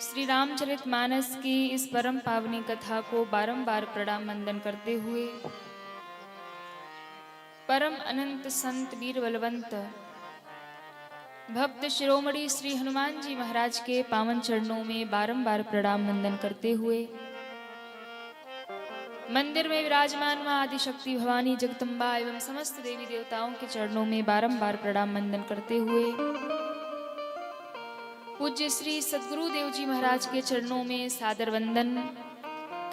श्री रामचरितमानस की इस परम पावनी कथा को बारंबार प्रणाम वंदन करते हुए परम अनंत संत वीर बलवंत भक्त शिरोमणि श्री हनुमान जी महाराज के पावन चरणों में बारंबार प्रणाम वंदन करते हुए मंदिर में विराजमान मां आदिशक्ति भवानी जगदम्बा एवं समस्त देवी देवताओं के चरणों में बारंबार प्रणाम वंदन करते हुए पूज्य श्री सद्गुरु देव जी महाराज के चरणों में सादर वंदन।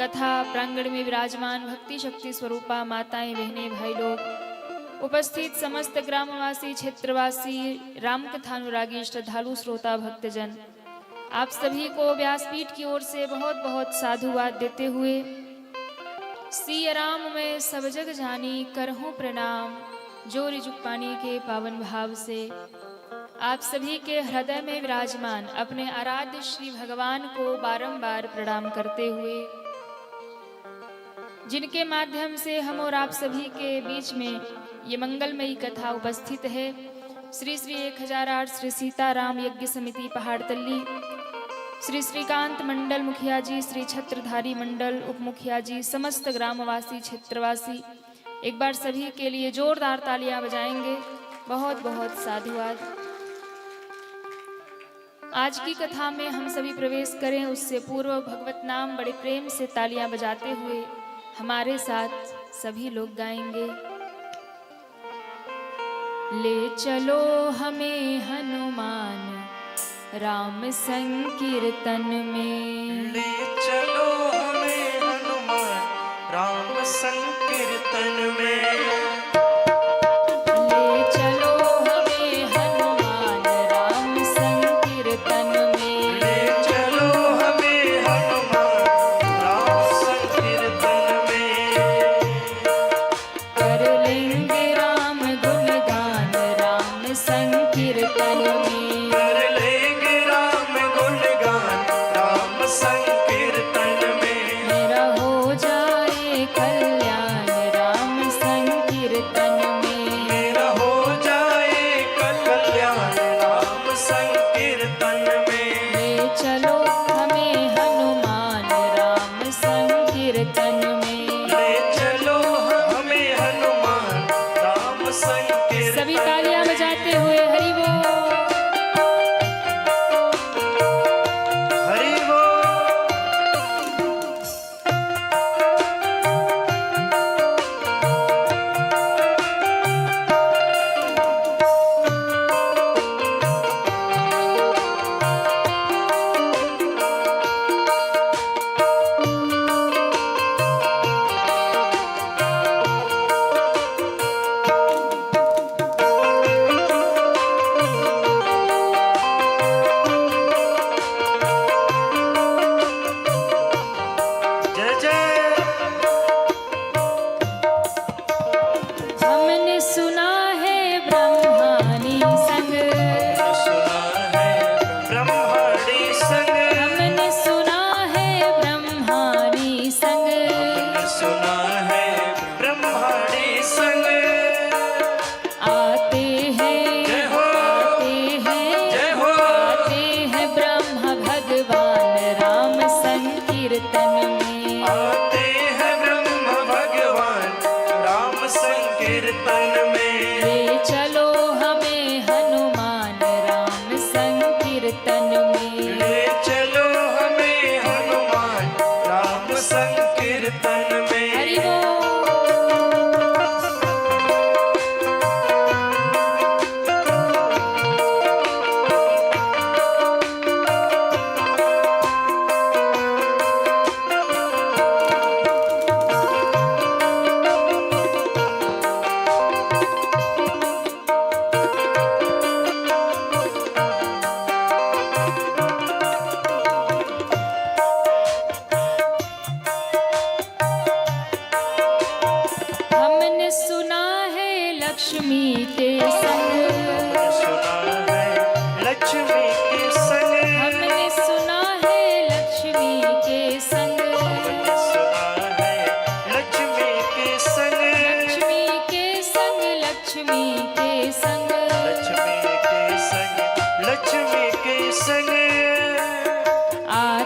कथा प्रांगण में विराजमान भक्ति शक्ति स्वरूपा माताएं बहनें भाई लोग, उपस्थित समस्त ग्रामवासी क्षेत्रवासी राम कथानुरागी श्रद्धालु श्रोता भक्तजन, आप सभी को व्यासपीठ की ओर से बहुत बहुत साधुवाद देते हुए सिया राम में सब जग जानी करहूं प्रणाम जोरी जुग पानी के पावन भाव से आप सभी के हृदय में विराजमान अपने आराध्य श्री भगवान को बारंबार प्रणाम करते हुए जिनके माध्यम से हम और आप सभी के बीच में ये मंगलमयी कथा उपस्थित है। श्री श्री 1008 श्री सीताराम यज्ञ समिति पहाड़तल्ली, श्री श्रीकांत मंडल मुखिया जी, श्री छत्रधारी मंडल उप मुखिया जी, समस्त ग्रामवासी क्षेत्रवासी, एक बार सभी के लिए जोरदार तालियां बजाएंगे। बहुत बहुत साधुवाद। आज की कथा में हम सभी प्रवेश करें उससे पूर्व भगवत नाम बड़े प्रेम से तालियां बजाते हुए हमारे साथ सभी लोग गाएंगे। ले चलो हमें हनुमान राम संकीर्तन में, ले चलो हमें हनुमान राम संकीर्तन में, ले चलो हमें हनुमान राम संकीर्तन में, ले चलो हमें हनुमान राम संकीर्तन में, कर लेंगे राम गुणगान राम संकीर्तन में, कर लेंगे राम गुणगान राम संकीर्तन में, मेरा हो जाए कल्याण राम संकीर्तन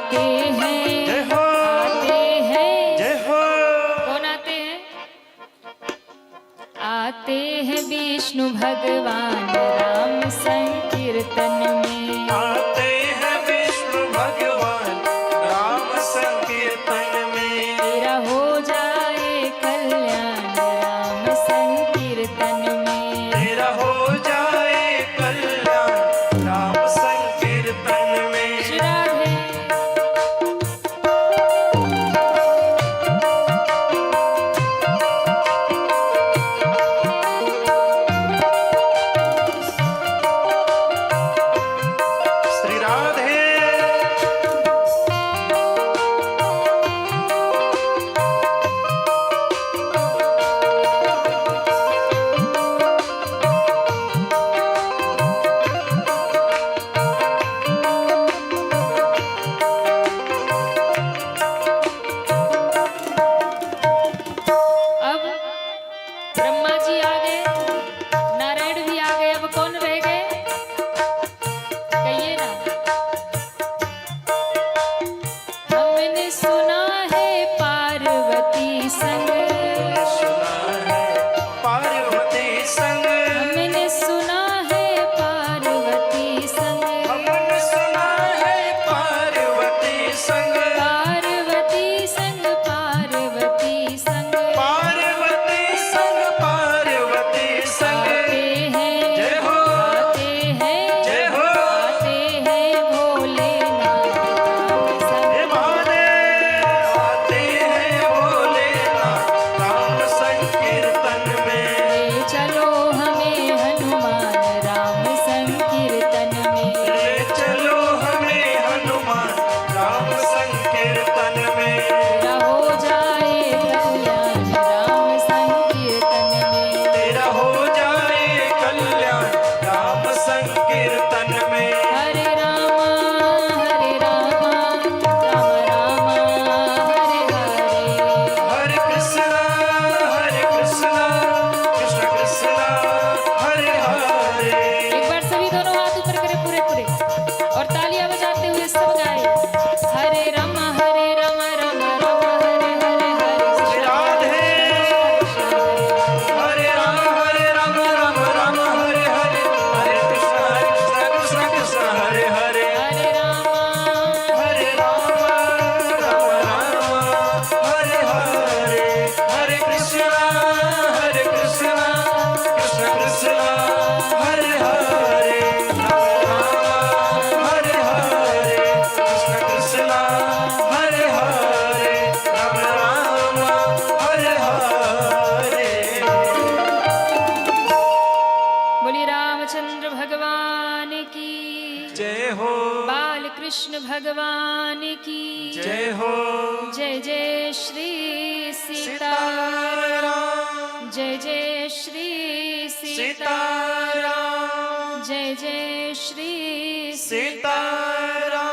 आते हैं, जय हो आते हैं। जय हो कौन आते हैं? आते हैं विष्णु भगवान राम संकीर्तन में। आते हैं विष्णु भगवान राम संकीर्तन में। तेरा हो जाए कल्याण राम संकीर्तन में। तेरा हो जाए कल्याण राम संकीर्तन में। श्री राधे। श्री राधे। अब ब्रह्मा जी आ गए, नारायण भी आ गए, अब कौन रह गए? कहिए ना। हमने सुना है पार्वती संग, सुना है पार्वती संग। हमने सुना है पार्वती संग, हमने सुना है पार्वती संग। पार्वती संग, पार्वती संग। पार्वती संग पार्वती संग। आते हैं, जय हो आते हैं, जय हो आते हैं भोलेनाथ राम संग। हे महादेव। आते हैं भोलेनाथ राम संकीर्तन में। ले चलो हमें हनुमान राम संकीर्तन में। ले चलो हमें हनुमान राम संकीर्तन में। तेरा हो जाए कल्याण राम संकीर्तन में। तेरा हो जाए कल्याण राम संकीर्तन में। हरे रामा राम रामा हरे हरे। हरे कृष्णा कृष्ण कृष्ण हरे हरे। एक बार सभी दोनों हाथ ऊपर करें पूरे पूरे और तालियां बजाते हुए सब गाए। हरे राम राम राम हरे हरे हरे श्री राधे। कृष्ण हरे हरे राम राम राम हरे हरे। हरे कृष्ण कृष्ण कृष्ण हरे हरे। हरे राम हरे राम राम हरे हरे। हरे कृष्ण कृष्ण कृष्ण हरे हरे। राम राम हरे हरे। कृष्ण कृष्ण हरे हरे। राम राम हरे हरे। बोलिए रामचंद्र भगवान की, जय हो बाल कृष्ण भगवान की जय हो। जय जय श्री सीता, सीताराम जय जय श्री सीता, सीताराम जय जय श्री सीता। सीताराम।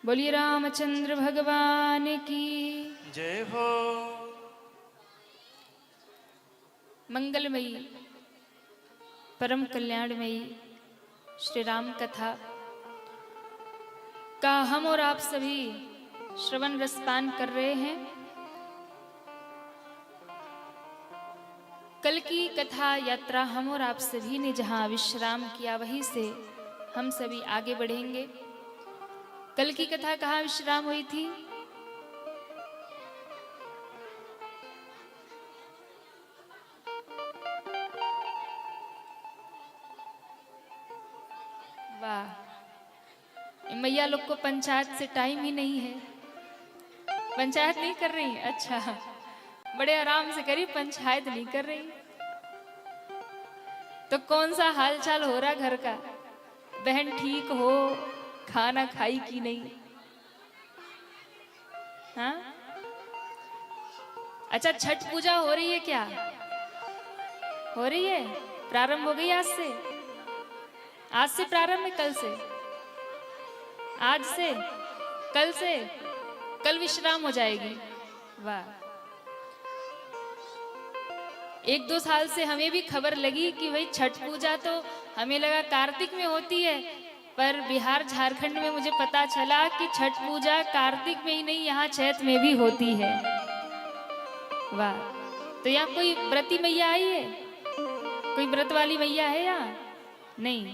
बोलिए रामचंद्र भगवान की जय हो मंगलमयी परम कल्याणमयी श्री राम कथा का हम और आप सभी श्रवण रसपान कर रहे हैं। कल की कथा यात्रा हम और आप सभी ने जहां विश्राम किया वहीं से हम सभी आगे बढ़ेंगे। कल की कथा कहाँ विश्राम हुई थी? वाह, मैया लोग को पंचायत से टाइम ही नहीं है। पंचायत नहीं कर रही? अच्छा, बड़े आराम से करी, पंचायत नहीं कर रही तो कौन सा हालचाल हो रहा घर का? बहन ठीक हो, खाना खाई कि नहीं? हाँ, अच्छा, छठ पूजा हो रही है क्या? हो रही है? प्रारंभ हो गई आज से? आज से प्रारंभ है? कल से? आज से? कल से? कल विश्राम हो जाएगी। वाह। 1-2 साल से हमें भी खबर लगी कि भाई छठ पूजा तो हमें लगा कार्तिक में होती है, पर बिहार झारखंड में मुझे पता चला कि छठ पूजा कार्तिक में ही नहीं, यहाँ चैत में भी होती है। वाह। तो यहाँ कोई व्रती मैया आई है? कोई व्रत वाली मैया है यहाँ? नहीं।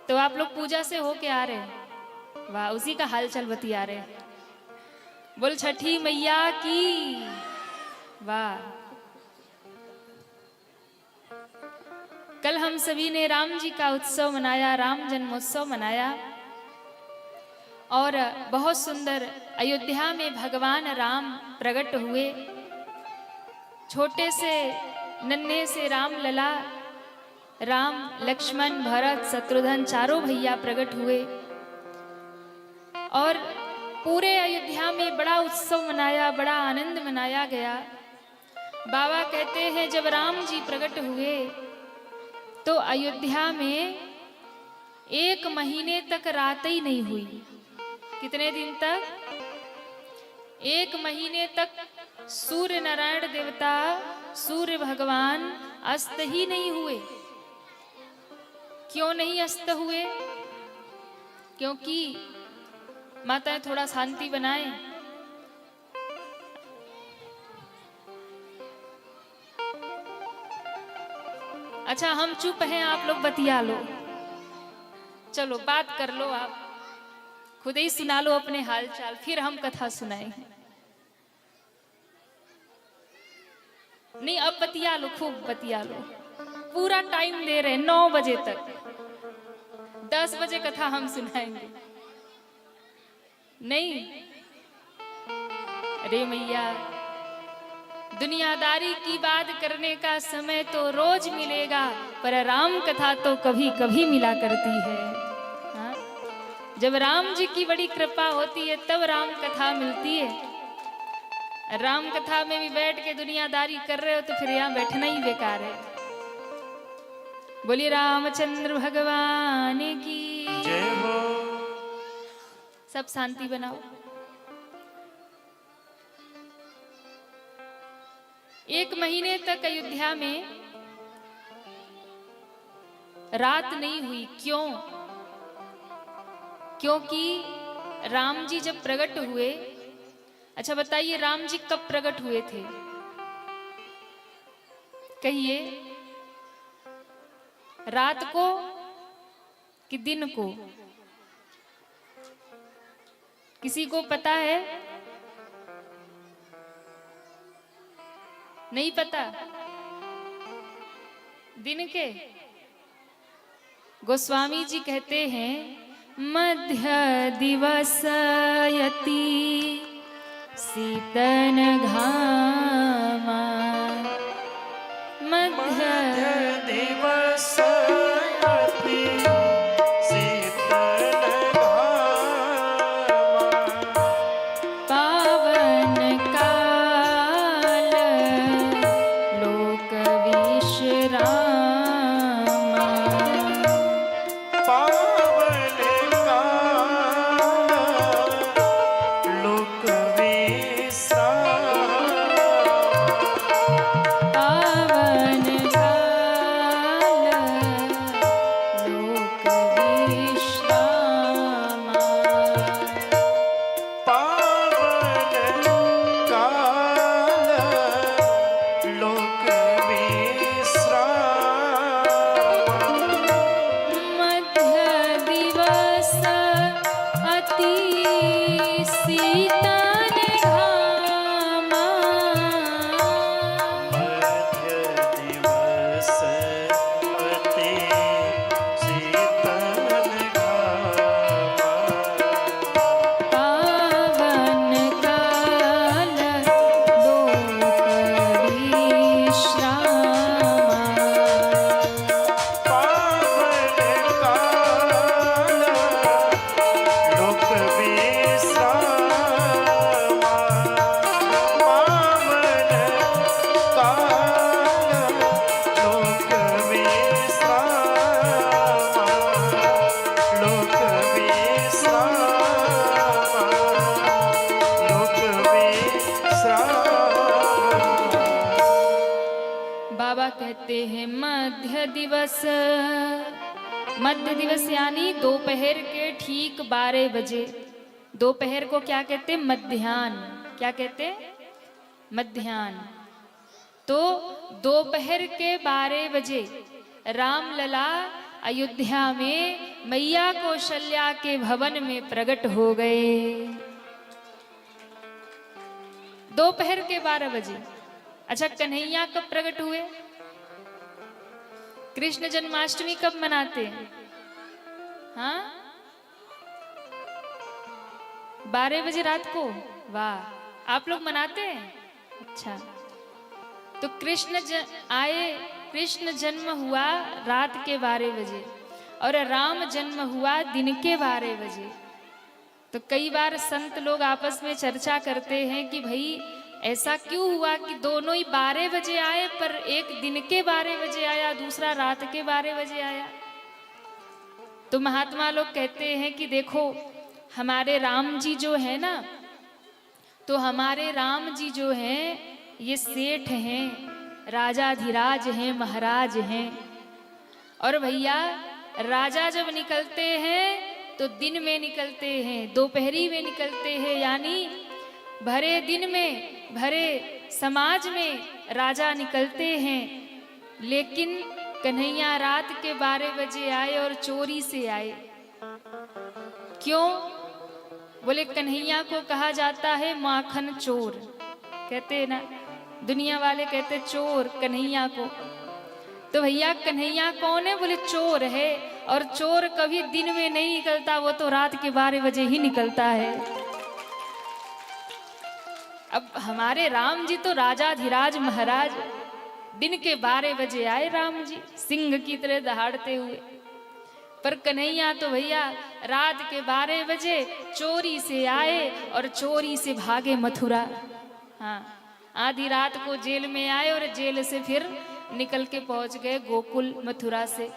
तो आप लोग पूजा से होके आ रहे हैं। वाह, उसी का हाल चाल बतिया रहे हैं। बोल छठी मैया की। वाह। कल हम सभी ने राम जी का उत्सव मनाया, राम जन्मोत्सव मनाया, और बहुत सुंदर अयोध्या में भगवान राम प्रकट हुए। छोटे से नन्हे से राम लला, राम लक्ष्मण भरत शत्रुघ्न चारों भैया प्रकट हुए, और पूरे अयोध्या में बड़ा उत्सव मनाया, बड़ा आनंद मनाया गया। बाबा कहते हैं जब राम जी प्रकट हुए तो अयोध्या में 1 महीने तक रात ही नहीं हुई। कितने दिन तक? 1 महीने तक सूर्य नारायण देवता, सूर्य भगवान अस्त ही नहीं हुए। क्यों नहीं अस्त हुए? क्योंकि माताएं थोड़ा शांति बनाएं। अच्छा, हम चुप हैं, आप लोग बतिया लो। चलो बात कर लो, आप खुद ही सुना लो अपने हाल चाल, फिर हम कथा सुनाएंगे। नहीं, अब बतिया लो, खूब बतिया लो। पूरा टाइम दे रहे हैं, 9 बजे तक। 10 बजे कथा हम सुनाएंगे। नहीं? अरे मैया, दुनियादारी की बात करने का समय तो रोज मिलेगा, पर राम कथा तो कभी कभी मिला करती है। हाँ? जब राम जी की बड़ी कृपा होती है तब राम कथा मिलती है। राम कथा में भी बैठ के दुनियादारी कर रहे हो तो फिर यहाँ बैठना ही बेकार है। बोलिए रामचंद्र भगवान की जय हो। सब शांति बनाओ। 1 महीने तक अयोध्या में रात नहीं हुई। क्यों? क्योंकि राम जी जब प्रकट हुए, अच्छा बताइए राम जी कब प्रकट हुए थे? कहिए, रात को कि दिन को? किसी को पता है? नहीं पता? दिन के? गोस्वामी जी कहते हैं मध्य दिवसयति शीतन घामा, मध्य दिवस शीतल घामा, पावन काल लोक विश्रामा, पावन काल लोक विश्राम, पावन काल मध्य दिवस यानी दोपहर के ठीक 12 बजे। दोपहर को क्या कहते? मध्याह्न। क्या कहते? मध्याह्न। तो दोपहर के 12 बजे रामलला अयोध्या में मैया कौशल्या के भवन में प्रकट हो गए। दोपहर के 12 बजे। अच्छा, कन्हैया कब प्रकट हुए? कृष्ण जन्माष्टमी कब मनाते हैं? हाँ, 12 बजे रात को। वाह, आप लोग मनाते हैं? अच्छा, तो कृष्ण जन्म हुआ रात के 12 बजे और राम जन्म हुआ दिन के 12 बजे। तो कई बार संत लोग आपस में चर्चा करते हैं कि भाई ऐसा क्यों हुआ कि दोनों ही 12 बजे आए, पर एक दिन के 12 बजे आया, दूसरा रात के 12 बजे आया। तो महात्मा लोग कहते हैं कि देखो, हमारे राम जी जो है ना, तो हमारे राम जी जो हैं ये सेठ हैं, राजाधिराज हैं, महाराज हैं। और भैया राजा जब निकलते हैं तो दिन में निकलते हैं, दोपहरी में निकलते हैं, यानी भरे दिन में, भरे समाज में राजा निकलते हैं। लेकिन कन्हैया रात के 12 बजे आए और चोरी से आए। क्यों? बोले कन्हैया को कहा जाता है माखन चोर। कहते हैं ना, दुनिया वाले कहते चोर कन्हैया को। तो भैया कन्हैया कौन है? बोले चोर है। और चोर कभी दिन में नहीं निकलता, वो तो रात के 12 बजे ही निकलता है। अब हमारे राम जी तो राजाधिराज महाराज, दिन के 12 बजे आए राम जी सिंह की तरह दहाड़ते हुए। पर कन्हैया तो भैया रात के 12 बजे चोरी से आए और चोरी से भागे मथुरा। हाँ, आधी रात को जेल में आए और जेल से फिर निकल के पहुंच गए गोकुल मथुरा से।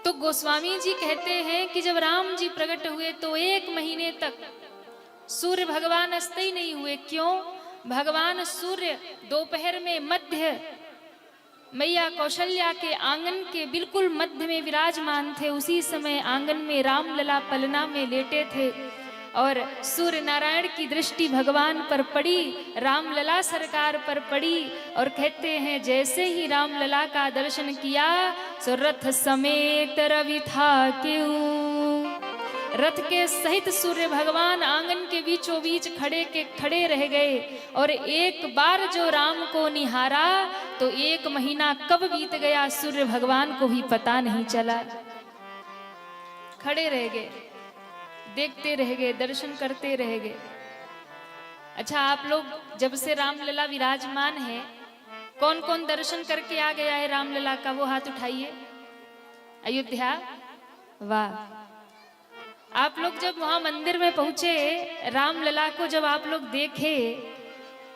तो गोस्वामी जी कहते हैं कि जब राम जी प्रकट हुए तो 1 महीने तक सूर्य भगवान अस्त ही नहीं हुए। क्यों? भगवान सूर्य दोपहर में मध्य मैया कौशल्या के आंगन के बिल्कुल मध्य में विराजमान थे। उसी समय आंगन में रामलला पलना में लेटे थे और सूर्य नारायण की दृष्टि भगवान पर पड़ी, रामलला सरकार पर पड़ी। और कहते हैं जैसे ही रामलला का दर्शन किया सो रथ समेत रवि था क्यों। रथ के सहित सूर्य भगवान आंगन के बीचों बीच खड़े रह गए। और एक बार जो राम को निहारा तो 1 महीना कब बीत गया सूर्य भगवान को भी पता नहीं चला। खड़े रह गए, देखते रह गए, दर्शन करते रह गए। अच्छा, आप लोग जब से रामलला विराजमान है, कौन कौन दर्शन करके आ गया है रामलला का? वो हाथ उठाइए। अयोध्या, वाह। आप लोग जब वहां मंदिर में पहुंचे, रामलला को जब आप लोग देखे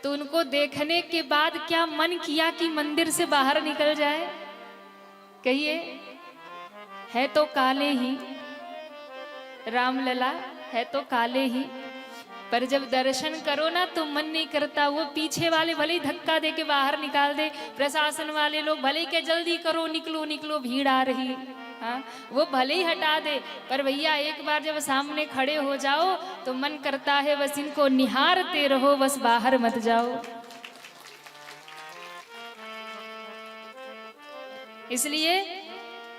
तो उनको देखने के बाद क्या मन किया कि मंदिर से बाहर निकल जाए? कहिए। है तो काले ही रामलला, है तो काले ही, पर जब दर्शन करो ना तो मन नहीं करता। वो पीछे वाले भले ही धक्का दे के बाहर निकाल दे, प्रशासन वाले लोग भले ही के जल्दी करो, निकलो निकलो, भीड़ आ रही, हाँ, वो भले ही हटा दे, पर भैया एक बार जब सामने खड़े हो जाओ तो मन करता है बस इनको निहारते रहो, बस बाहर मत जाओ। इसलिए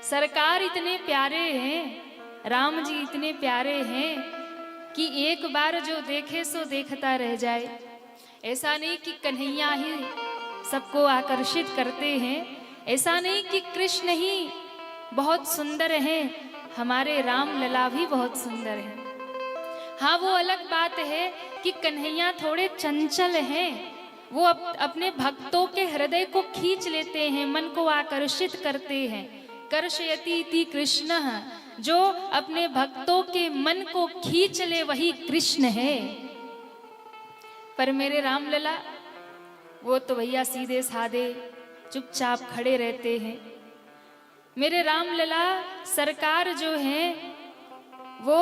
सरकार इतने प्यारे हैं, राम जी इतने प्यारे हैं कि एक बार जो देखे सो देखता रह जाए। ऐसा नहीं कि कन्हैया ही सबको आकर्षित करते हैं, ऐसा नहीं कि कृष्ण ही बहुत सुंदर हैं, हमारे रामलला भी बहुत सुंदर हैं। हाँ, वो अलग बात है कि कन्हैया थोड़े चंचल हैं, वो अपने भक्तों के हृदय को खींच लेते हैं, मन को आकर्षित करते हैं। कर्षयति इति कृष्ण, जो अपने भक्तों के मन को खींच ले वही कृष्ण है। पर मेरे रामलला वो तो भैया सीधे साधे चुपचाप खड़े रहते हैं। मेरे रामलला सरकार जो है वो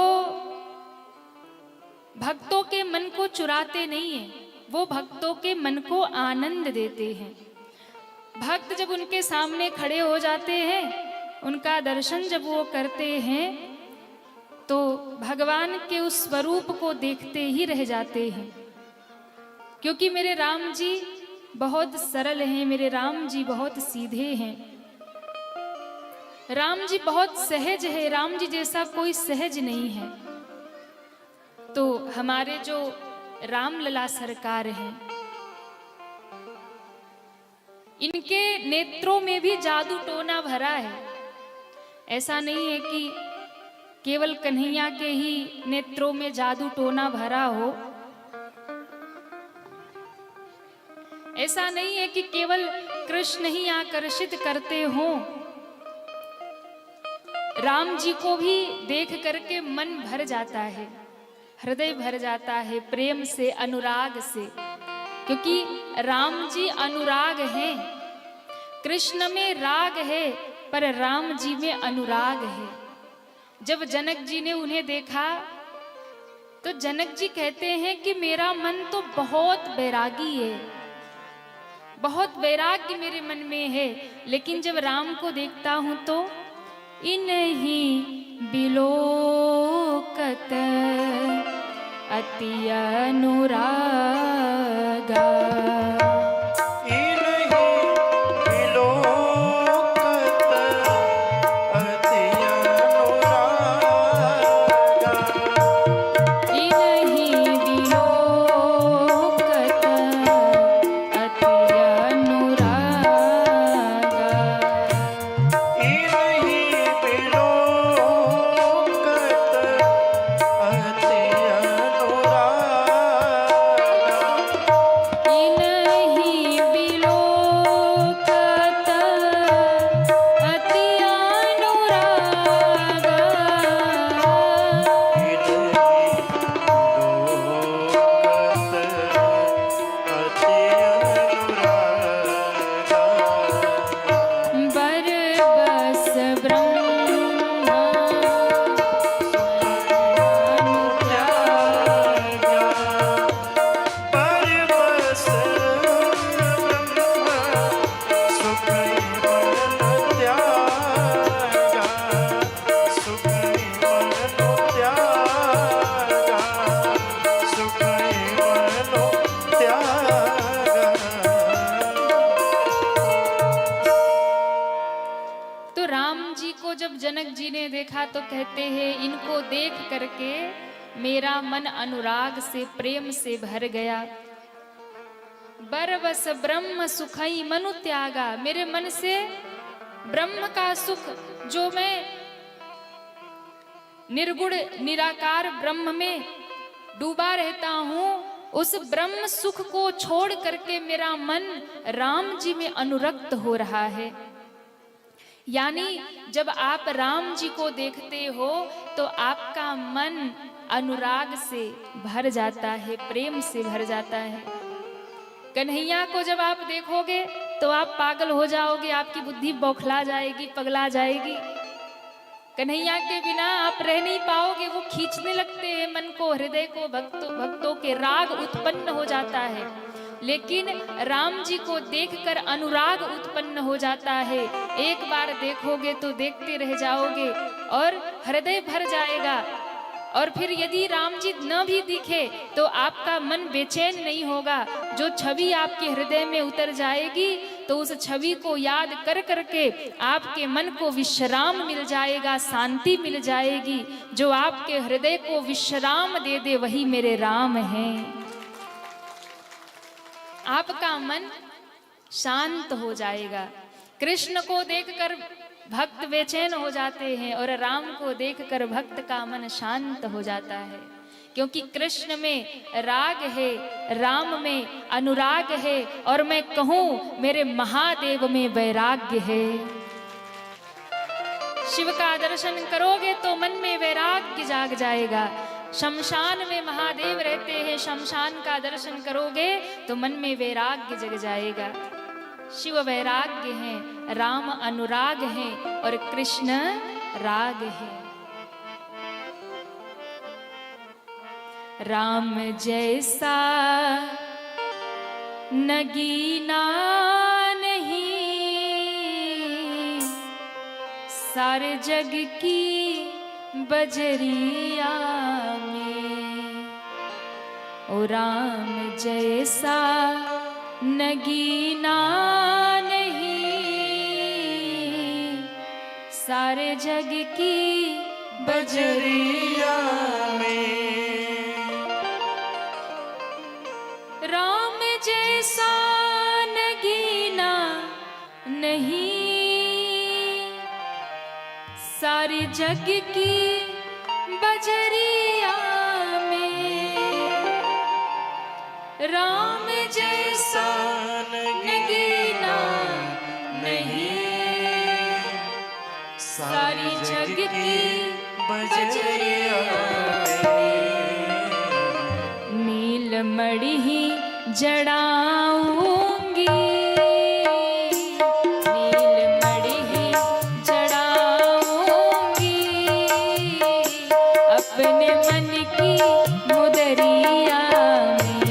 भक्तों के मन को चुराते नहीं है, वो भक्तों के मन को आनंद देते हैं। भक्त जब उनके सामने खड़े हो जाते हैं, उनका दर्शन जब वो करते हैं, तो भगवान के उस स्वरूप को देखते ही रह जाते हैं। क्योंकि मेरे राम जी बहुत सरल हैं, मेरे राम जी बहुत सीधे हैं, राम जी बहुत सहज है, राम जी जैसा कोई सहज नहीं है। तो हमारे जो रामलला सरकार हैं, इनके नेत्रों में भी जादू टोना भरा है। ऐसा नहीं है कि केवल कन्हैया के ही नेत्रों में जादू टोना भरा हो, ऐसा नहीं है कि केवल कृष्ण ही आकर्षित करते हों। राम जी को भी देख करके मन भर जाता है, हृदय भर जाता है प्रेम से, अनुराग से। क्योंकि राम जी अनुराग हैं, कृष्ण में राग है पर राम जी में अनुराग है। जब जनक जी ने उन्हें देखा तो जनक जी कहते हैं कि मेरा मन तो बहुत बैरागी है, बहुत वैराग्य मेरे मन में है, लेकिन जब राम को देखता हूं तो इन्हीं बिलोकत अति अनुरागा। जनक जी ने देखा तो कहते हैं, इनको देख करके मेरा मन अनुराग से, प्रेम से भर गया। बरबस ब्रह्म सुखई मनु त्यागा, मेरे मन से ब्रह्म का सुख, जो मैं निर्गुण निराकार ब्रह्म में डूबा रहता हूँ, उस ब्रह्म सुख को छोड़ करके मेरा मन राम जी में अनुरक्त हो रहा है। यानी जब आप राम जी को देखते हो तो आपका मन अनुराग से भर जाता है, प्रेम से भर जाता है। कन्हैया को जब आप देखोगे तो आप पागल हो जाओगे, आपकी बुद्धि बौखला जाएगी, पगला जाएगी। कन्हैया के बिना आप रह नहीं पाओगे, वो खींचने लगते हैं मन को, हृदय को, भक्तों के राग उत्पन्न हो जाता है। लेकिन राम जी को देखकर अनुराग उत्पन्न हो जाता है। एक बार देखोगे तो देखते रह जाओगे और हृदय भर जाएगा। और फिर यदि राम जी न भी दिखे तो आपका मन बेचैन नहीं होगा। जो छवि आपके हृदय में उतर जाएगी तो उस छवि को याद कर करके आपके मन को विश्राम मिल जाएगा, शांति मिल जाएगी। जो आपके हृदय को विश्राम दे दे वही मेरे राम हैं। आपका मन शांत हो जाएगा। कृष्ण को देखकर भक्त बेचैन हो जाते हैं और राम को देखकर भक्त का मन शांत हो जाता है, क्योंकि कृष्ण में राग है, राम में अनुराग है, और मैं कहूं मेरे महादेव में वैराग्य है। शिव का दर्शन करोगे तो मन में वैराग्य जाग जाएगा। शमशान में महादेव रहते हैं, शमशान का दर्शन करोगे तो मन में वैराग्य जग जाएगा। शिव वैराग्य हैं, राम अनुराग हैं और कृष्ण राग है। राम जैसा नगीना नहीं, सारे जग की बजरिया में ओ राम जैसा नगीना नहीं, सारे जग की बजरिया में राम जैसा नगीना नहीं, सारे जग की बजरिया में राम जैसा नगीना नहीं, सारी जग की बजरिया में नील मणि ही जड़ाऊंगी, नील मणि ही जड़ाऊंगी, अपने मन की मुदरिया में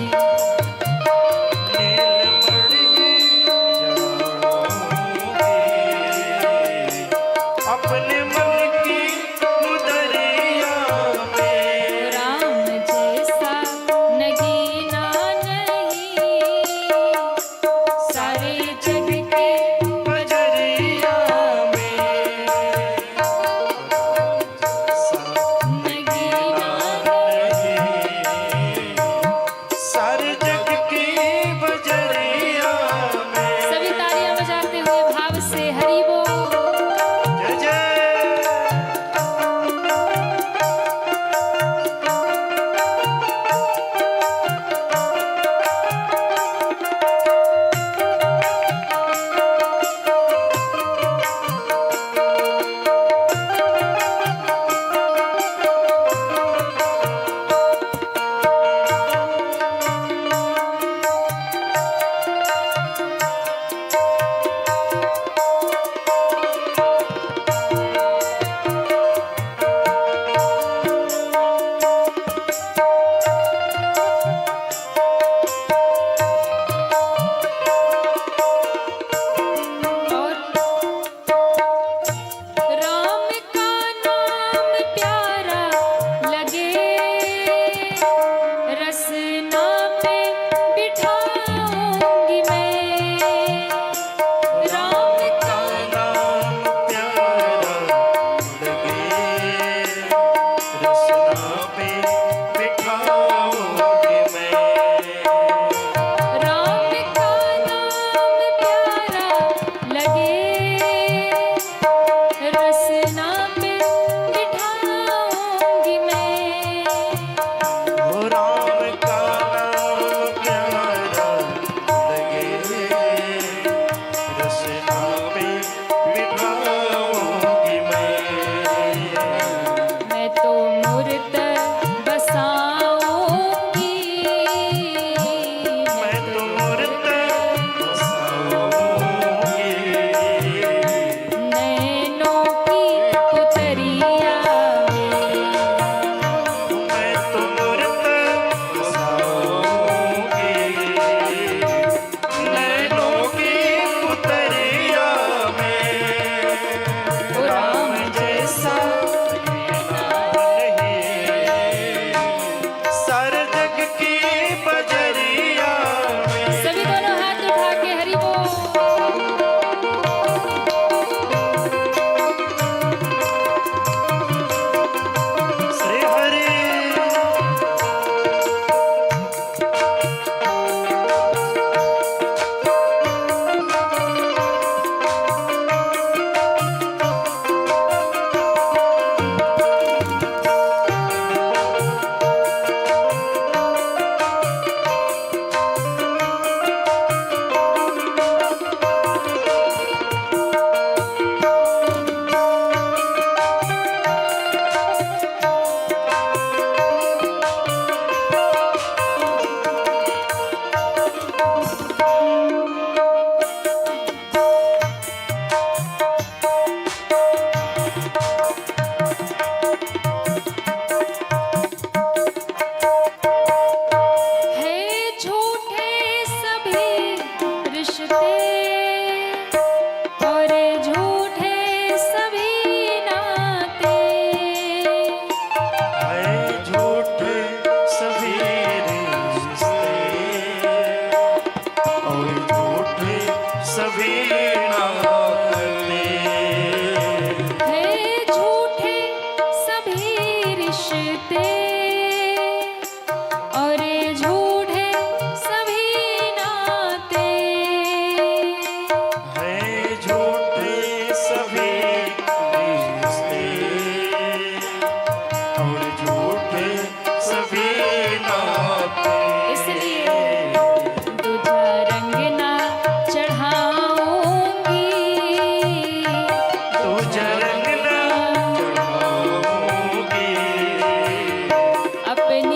नीलमणि जड़ाऊंगी, अपने मन की मुदरिया में राम जैसा नगीना नहीं,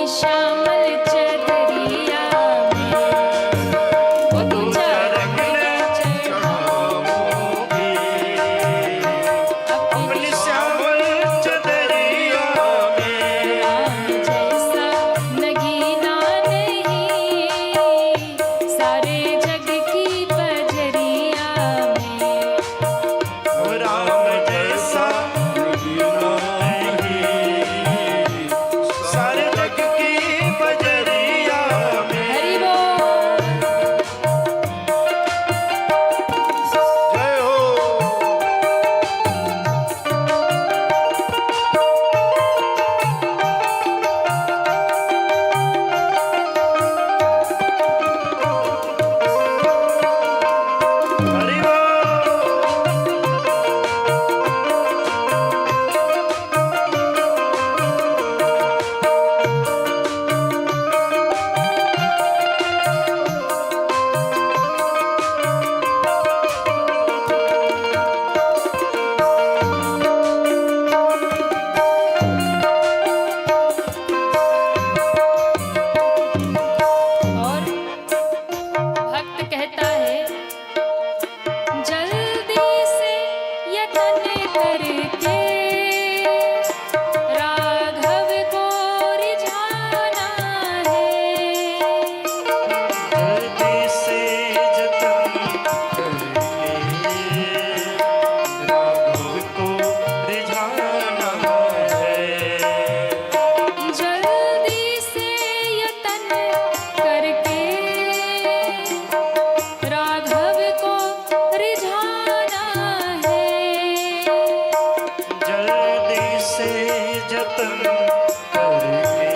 श्यामल चदरिया में वो तू चरण चढ़ाऊंगी अपनी श्यामल चदरिया में राम जैसा नगीना नहीं सारे जग की बजरिया में राम जैसा नहीं सारे जग की बजरिया में हरि बोल जय हो हरि बोल और भक्त कहता है जल्दी से यतन करके राघव को रिझाना है जल्दी से जतन करके राघव को रिझाना है जल्दी से यतन करके राघव को रिझाना है जल्दी से जतन करके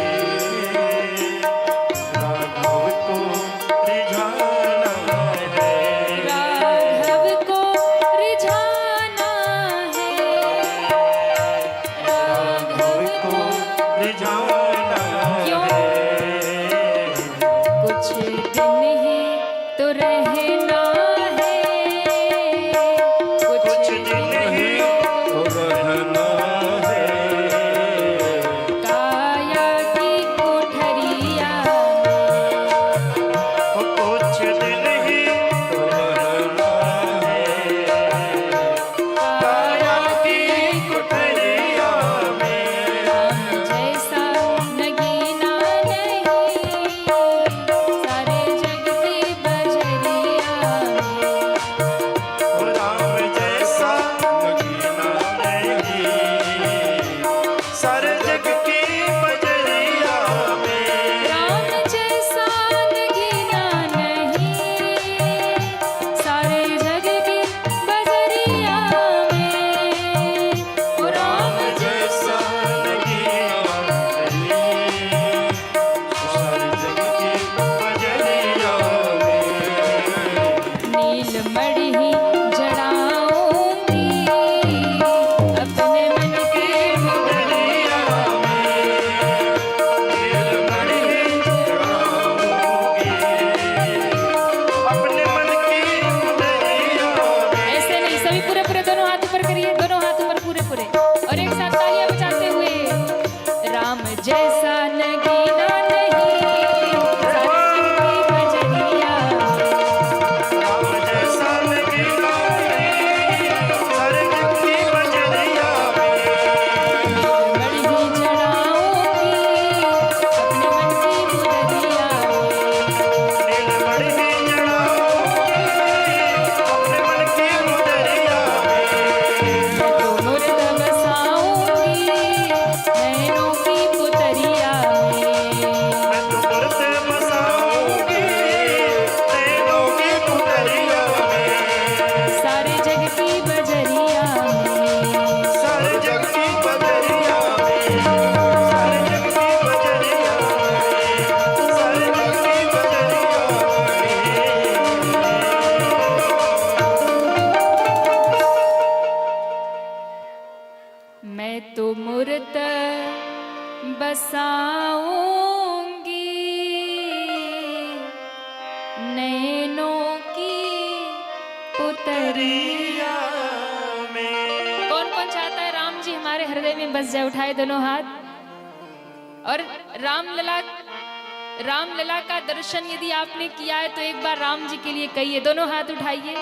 राघव को रिझाना है राघव को रिझाना है राघव को रिझाना क्यों? है कुछ दिन ही तो रहना है कुछ दिन ही तो रहना है काया की कोठरिया कुछ दिन ही तो रहना है काया की कुठरिया में राम जैसा नगीना नहीं सारे जग की बजरिया में राम जैसा नगीना नहीं सारे जग की बजरिया में राम जैसा नगीना नहीं सारे जग की बजरिया में ओ राम जैसा नगीना नहीं सारे जग की बजरिया में नीलमणि ही जड़ाऊंगी अपने मन की बजरिया में नीलमणि चढ़ाऊंगी अपने मन की बजरिया में ऐसे नहीं सभी पूरे पूरे दोनों हाथ ऊपर करिए दोनों हाथ ऊपर पूरे पूरे और एक साथ तालियां बजाते हुए राम जैसा नगीना नहीं सारे जग की बजरिया में राम जैसा नगीना नहीं सारे जग की बजरिया में नीलमणि ही जड़ाऊंगी अपने मन की बुदरिया में नीलमणि भी जड़ाऊंगी अपने मन की मुदरिया में मैं तो मुर्द बसाऊंगी नैनों की पुतरिया में मैं तो मूरत बसाऊंगी नैनों की पुतरिया में सारे जग की बजरिया में सारे जग की बजरिया में सारे जग की बजरिया में सारे जग की बजरिया में मैं तो मूरत बसाऊंगी नैनों की पुतरिया में कौन कौन चाहता है राम जी हमारे हृदय में बस जाए उठाए दोनों हाथ और रामलला रामलला का दर्शन यदि आपने किया है तो एक बार राम जी के लिए कहिए, दोनों हाथ उठाइए।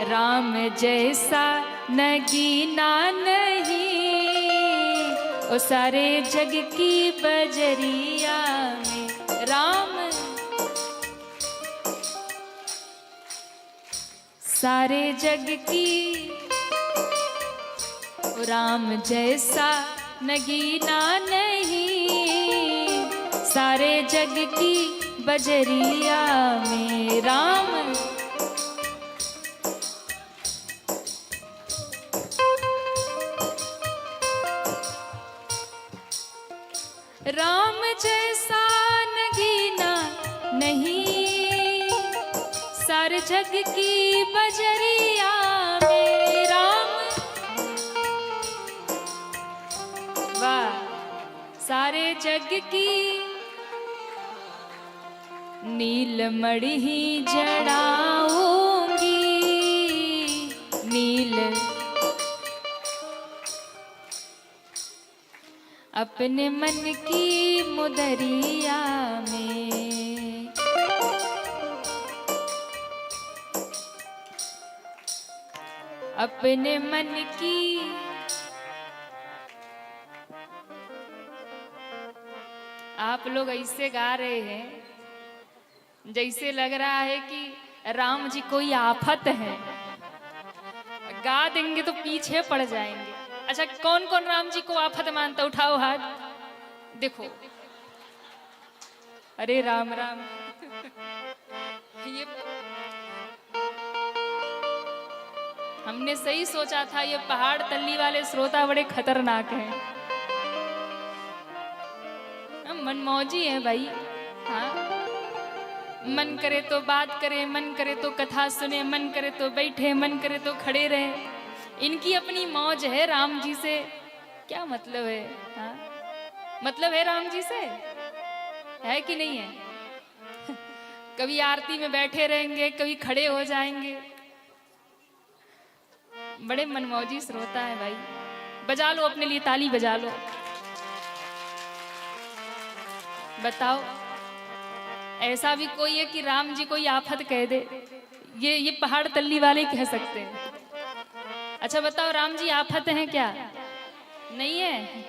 राम जैसा नगीना नहीं ओ सारे जग की बजरिया में। राम सारे जग की, राम जैसा नगीना नहीं सारे जग की बजरिया में। राम राम जैसा नगीना नहीं सारे जग की बजरिया में। राम वाह, सारे जग की नीलमणि ही जड़ाऊंगी, नील अपने मन की मुदरिया में। अपने मन की आप लोग ऐसे गा रहे हैं जैसे लग रहा है कि राम जी कोई आफत है, गा देंगे तो पीछे पड़ जाएंगे। अच्छा, कौन कौन राम जी को आफत मानता, उठाओ हाथ। देखो, अरे राम राम ये हमने सही सोचा था, ये पहाड़ तल्ली वाले श्रोता बड़े खतरनाक हैं। हम मनमौजी हैं भाई। हाँ, मन करे तो बात करे, मन करे तो कथा सुने, मन करे तो बैठे, मन करे तो खड़े रहे। इनकी अपनी मौज है, राम जी से क्या मतलब है? हाँ, मतलब है राम जी से, है कि नहीं है? कभी आरती में बैठे रहेंगे, कभी खड़े हो जाएंगे। बड़े मनमौजी श्रोता है भाई। बजा लो अपने लिए, ताली बजा लो। बताओ, ऐसा भी कोई है कि राम जी कोई आफत कह दे? ये पहाड़ तल्ली वाले कह सकते हैं। अच्छा बताओ, राम जी आफत हैं क्या? नहीं है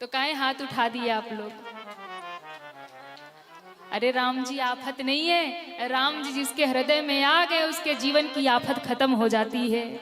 तो काहे हाथ उठा दिए आप लोग? अरे राम जी आफत नहीं है, राम जी जिसके हृदय में आ गए उसके जीवन की आफत खत्म हो जाती है।